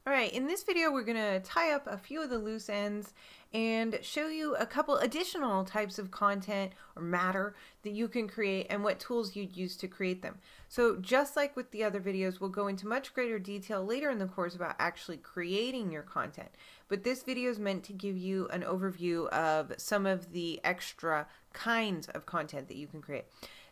Alright, in this video we're going to tie up a few of the loose ends and show you a couple additional types of content or matter that you can create and what tools you'd use to create them. So just like with the other videos, we'll go into much greater detail later in the course about actually creating your content. But this video is meant to give you an overview of some of the extra kinds of content that you can create.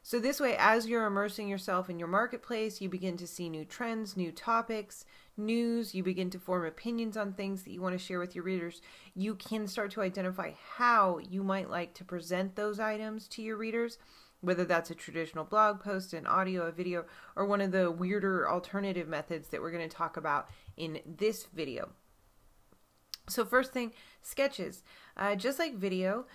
So this way, as you're immersing yourself in your marketplace, you begin to see new trends, new topics, news, you begin to form opinions on things that you want to share with your readers. You can start to identify how you might like to present those items to your readers, whether that's a traditional blog post, an audio, a video, or one of the weirder alternative methods that we're going to talk about in this video. So first thing, sketches. Just like video,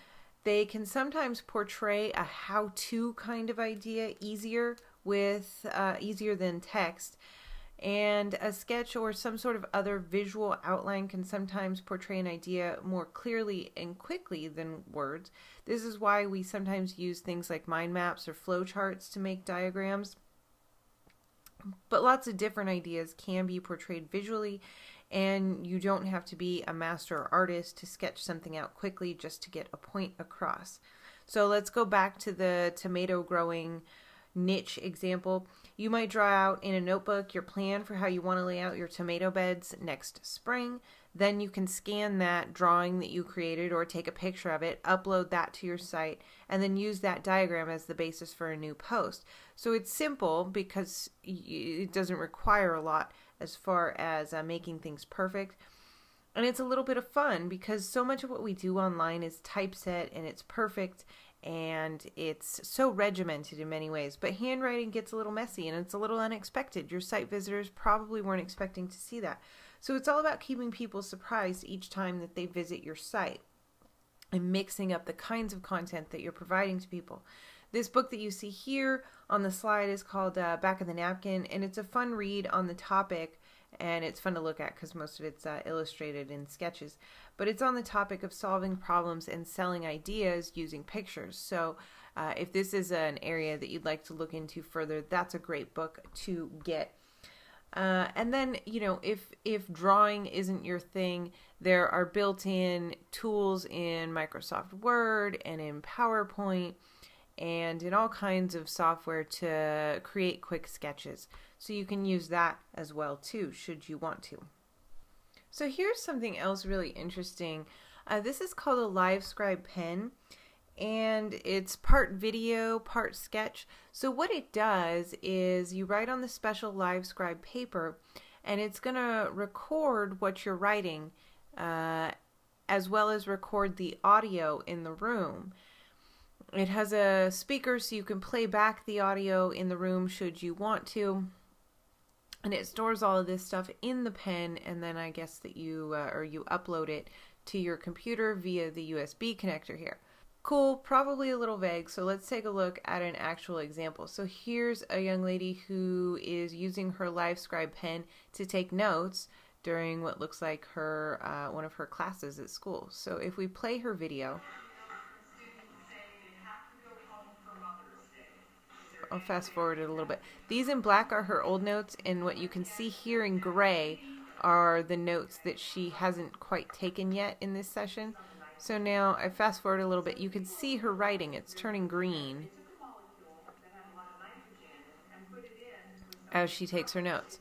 they can sometimes portray a how-to kind of idea easier than text. And a sketch or some sort of other visual outline can sometimes portray an idea more clearly and quickly than words. This is why we sometimes use things like mind maps or flowcharts to make diagrams. But lots of different ideas can be portrayed visually, and you don't have to be a master or artist to sketch something out quickly just to get a point across. So let's go back to the tomato growing niche example. You might draw out in a notebook your plan for how you want to lay out your tomato beds next spring. Then you can scan that drawing that you created or take a picture of it, upload that to your site, and then use that diagram as the basis for a new post. So it's simple because it doesn't require a lot as far as making things perfect. And it's a little bit of fun because so much of what we do online is typeset and it's perfect and it's so regimented in many ways. But handwriting gets a little messy and it's a little unexpected. Your site visitors probably weren't expecting to see that. So it's all about keeping people surprised each time that they visit your site and mixing up the kinds of content that you're providing to people. This book that you see here on the slide is called Back of the Napkin, and it's a fun read on the topic, and it's fun to look at because most of it's illustrated in sketches. But it's on the topic of solving problems and selling ideas using pictures. So if this is an area that you'd like to look into further, that's a great book to get. And then, you know, if drawing isn't your thing, there are built-in tools in Microsoft Word and in PowerPoint and in all kinds of software to create quick sketches. So you can use that as well too, should you want to. So here's something else really interesting. This is called a LiveScribe pen, and it's part video, part sketch. So what it does is you write on the special LiveScribe paper, and it's going to record what you're writing, as well as record the audio in the room. It has a speaker so you can play back the audio in the room should you want to. And it stores all of this stuff in the pen, and then I guess that you upload it to your computer via the USB connector here. Cool, probably a little vague, so let's take a look at an actual example. So here's a young lady who is using her LiveScribe pen to take notes during what looks like her one of her classes at school. So if we play her video, I'll fast forward it a little bit. These in black are her old notes, and what you can see here in gray are the notes that she hasn't quite taken yet in this session. So now I fast forward a little bit. You can see her writing. It's turning green as she takes her notes.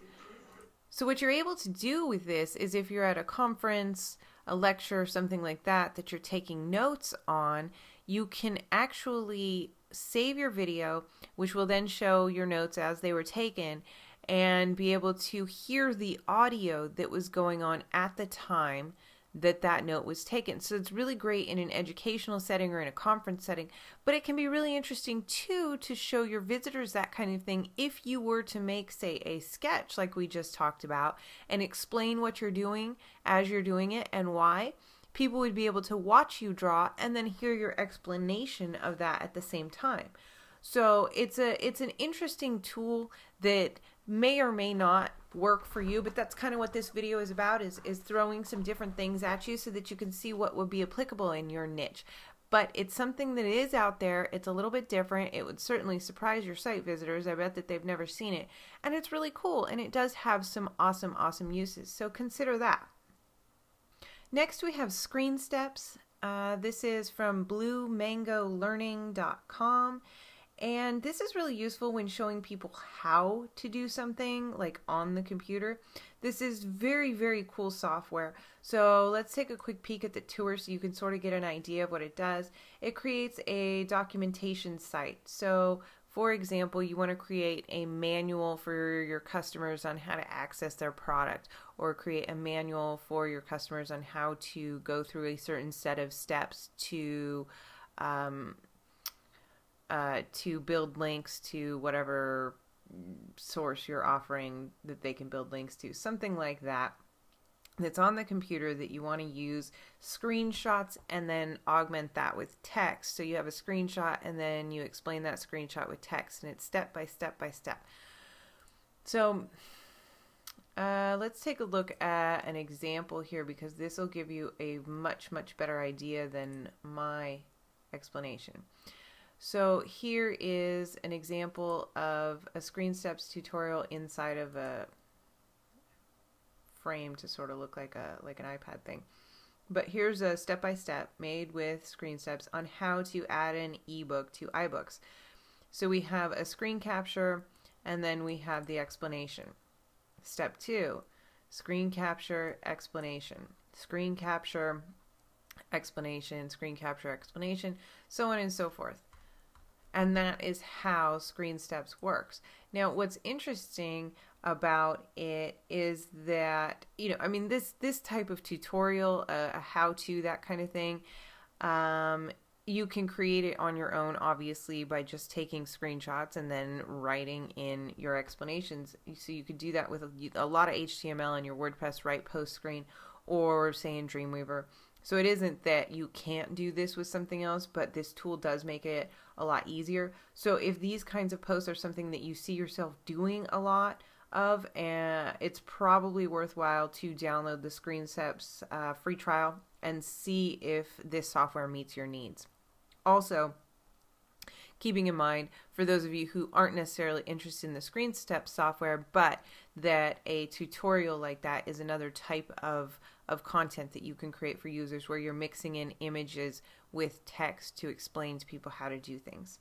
So what you're able to do with this is if you're at a conference, a lecture, something like that, that you're taking notes on, you can actually save your video, which will then show your notes as they were taken, and be able to hear the audio that was going on at the time that that note was taken. So it's really great in an educational setting or in a conference setting, but it can be really interesting too to show your visitors that kind of thing if you were to make, say, a sketch like we just talked about and explain what you're doing as you're doing it and why. People would be able to watch you draw and then hear your explanation of that at the same time. So it's an interesting tool that may or may not work for you, but that's kind of what this video is about, is throwing some different things at you so that you can see what would be applicable in your niche. but it's something that is out there. It's a little bit different. It would certainly surprise your site visitors. I bet that they've never seen it. And it's really cool, and it does have some awesome, awesome uses. So consider that. Next, we have Screen Steps. This is from bluemangolearning.com. And this is really useful when showing people how to do something like on the computer. This is very, very cool software. So let's take a quick peek at the tour so you can sort of get an idea of what it does. It creates a documentation site. So for example, you want to create a manual for your customers on how to access their product, or create a manual for your customers on how to go through a certain set of steps to build links to whatever source you're offering that they can build links to. Something like that that's on the computer that you want to use screenshots and then augment that with text. So you have a screenshot and then you explain that screenshot with text, and it's step by step by step. So let's take a look at an example here, because this will give you a much, much better idea than my explanation. So here is an example of a Screen Steps tutorial inside of a frame to sort of look like an iPad thing. But here's a step-by-step made with Screen Steps on how to add an ebook to iBooks. So we have a screen capture, and then we have the explanation. Step 2, screen capture, explanation. Screen capture, explanation, screen capture, explanation, so on and so forth. And that is how Screen Steps works. Now, what's interesting about it is that, this type of tutorial, a how-to, that kind of thing, you can create it on your own, obviously, by just taking screenshots and then writing in your explanations. So you could do that with a lot of HTML in your WordPress right post screen, or say in Dreamweaver. So it isn't that you can't do this with something else, but this tool does make it a lot easier. So if these kinds of posts are something that you see yourself doing a lot of, it's probably worthwhile to download the Screen Steps free trial and see if this software meets your needs. Also, keeping in mind, for those of you who aren't necessarily interested in the Screen Steps software, but that a tutorial like that is another type of content that you can create for users, where you're mixing in images with text to explain to people how to do things.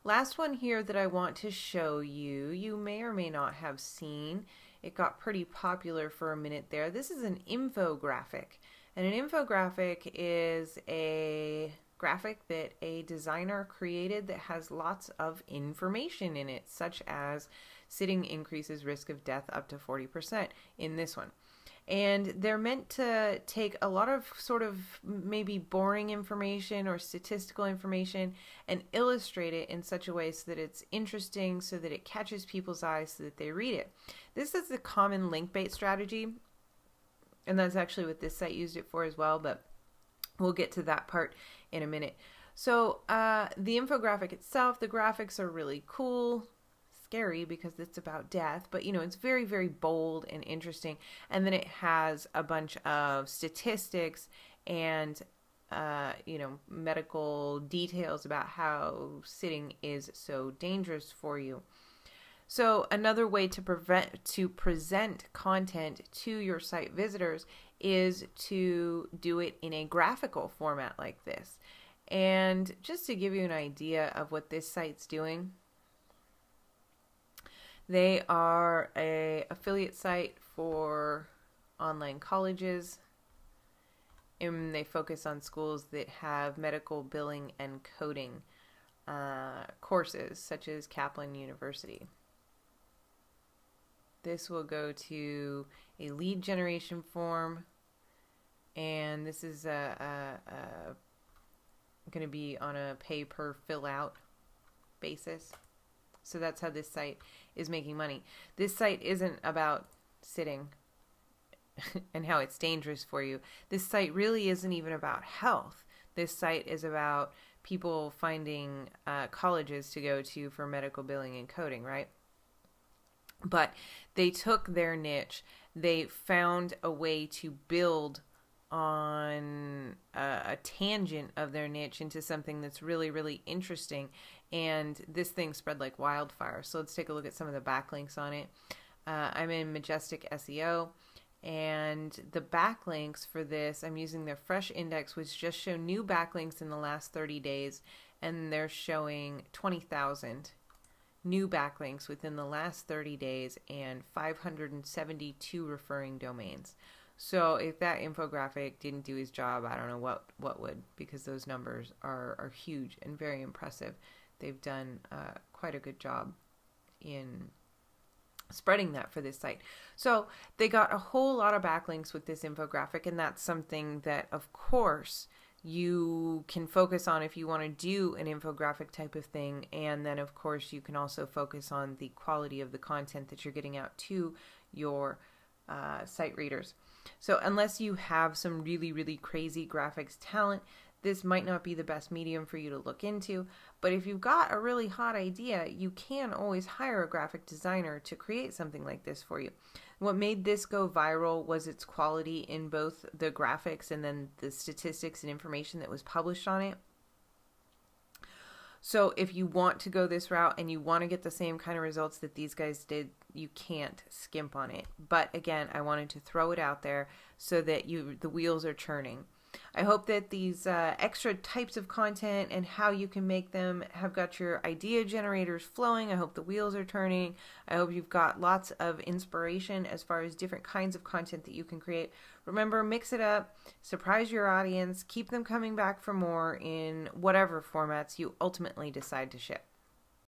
Last one here that I want to show you, you may or may not have seen. It got pretty popular for a minute there. This is an infographic. And an infographic is a graphic that a designer created that has lots of information in it, such as sitting increases risk of death up to 40% in this one. And they're meant to take a lot of sort of maybe boring information or statistical information and illustrate it in such a way so that it's interesting, so that it catches people's eyes, so that they read it. This is the common link bait strategy, and that's actually what this site used it for as well, but we'll get to that part in a minute. So the infographic itself, the graphics are really cool. Scary because it's about death, but it's very, very bold and interesting. And then it has a bunch of statistics and medical details about how sitting is so dangerous for you. So another way to present content to your site visitors is to do it in a graphical format like this. And just to give you an idea of what this site's doing, they are an affiliate site for online colleges, and they focus on schools that have medical billing and coding courses, such as Kaplan University. This will go to a lead generation form, and this is going to be on a pay per fill out basis. So that's how this site is making money. This site isn't about sitting and how it's dangerous for you. This site really isn't even about health. This site is about people finding colleges to go to for medical billing and coding, right? But they took their niche. They found a way to build on a tangent of their niche into something that's really, really interesting. And this thing spread like wildfire. So let's take a look at some of the backlinks on it. I'm in Majestic SEO. And the backlinks for this, I'm using their fresh index, which just show new backlinks in the last 30 days. And they're showing 20,000 new backlinks within the last 30 days and 572 referring domains. So if that infographic didn't do his job, I don't know what would, because those numbers are huge and very impressive. They've done quite a good job in spreading that for this site. So they got a whole lot of backlinks with this infographic, and that's something that, of course, you can focus on if you want to do an infographic type of thing. And then, of course, you can also focus on the quality of the content that you're getting out to your site readers. So unless you have some really, really crazy graphics talent, this might not be the best medium for you to look into. But if you've got a really hot idea, you can always hire a graphic designer to create something like this for you. What made this go viral was its quality in both the graphics and then the statistics and information that was published on it. So if you want to go this route and you want to get the same kind of results that these guys did, you can't skimp on it. But again, I wanted to throw it out there so that the wheels are churning. I hope that these extra types of content and how you can make them have got your idea generators flowing. I hope the wheels are turning. I hope you've got lots of inspiration as far as different kinds of content that you can create. Remember, mix it up, surprise your audience, keep them coming back for more in whatever formats you ultimately decide to ship.